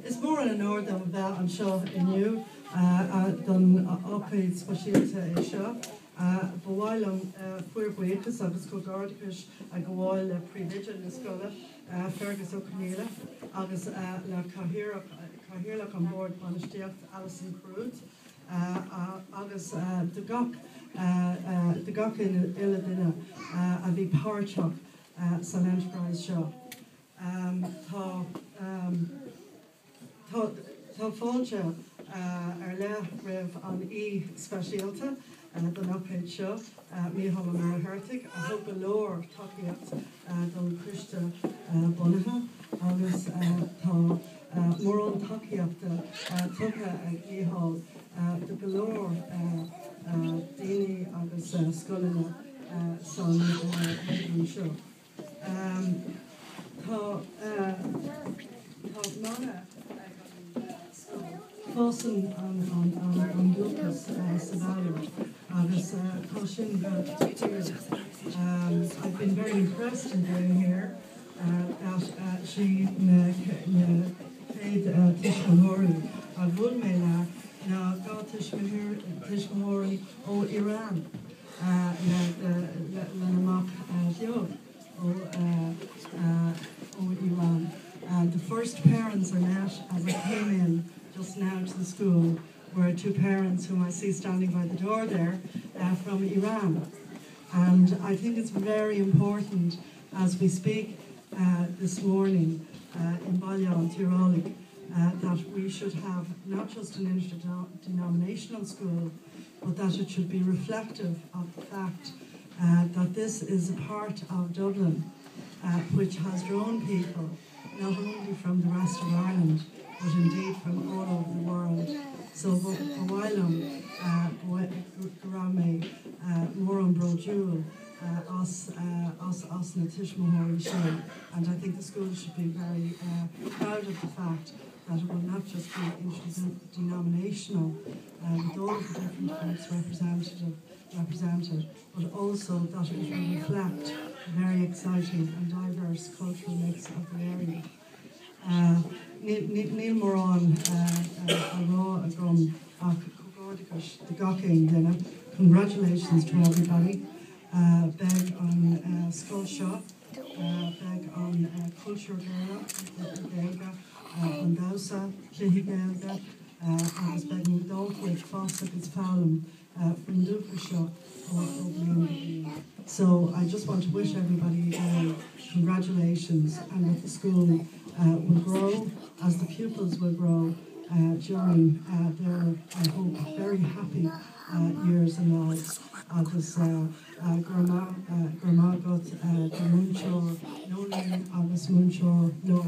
It's more in an order of that, I'm sure, in you, than upgrade specialty is sure. But while I'm for wages, I was go Gaeilge, I go all pre-vigil in Scoil, Fergus O'Connell, August la Cahier on board on the Alison Cruise, August the Gok in Illadina, a big power truck, Sun Enterprise show. Tá fáilte le raibh an specialta don uphead seo míhall mar Hertig a thug go leor takeíocht don Christa Bonatha agus tá mór an takeíochta tugtha ag míhall do go leor daoine agus scoilina san seo. Tá mana Fásan an Lucas Savallo agus Coshin I've been very impressed in doing here that she paid Tishmahori a Vudmela now got Tishmahori o Iran Lanamak Diog o Iran. The first parents I met as I came in just now to the school were two parents whom I see standing by the door there from Iran. And I think it's very important as we speak this morning in Balliol, Tirolic, that we should have not just an interdenominational school, but that it should be reflective of the fact that this is a part of Dublin which has drawn people not only from the rest of Ireland, but indeed from all over the world. So Bawailam, Garame, Moran Brojul, us na Tishmahori Shay, and I think the school should be very proud of the fact that it will not just be interdenominational with all of the different groups represented, but also that it will reflect a very exciting and diverse cultural mix of the area. Neil Moran, a raw agrum, the Gocking dinner. Congratulations to everybody. Beg on Scoil Shop, beg on Culture Gaeilge, on Dausa, Chuillin Gaeilge, agus beg on Dalford, Fossick is Fallum, from Duca Shop, So I just want to wish everybody congratulations, and that the school will grow as the pupils will grow during their, I hope, very happy years and lives. Agus Gurmagot, the Munchor, Nolin, agus Munchor, no.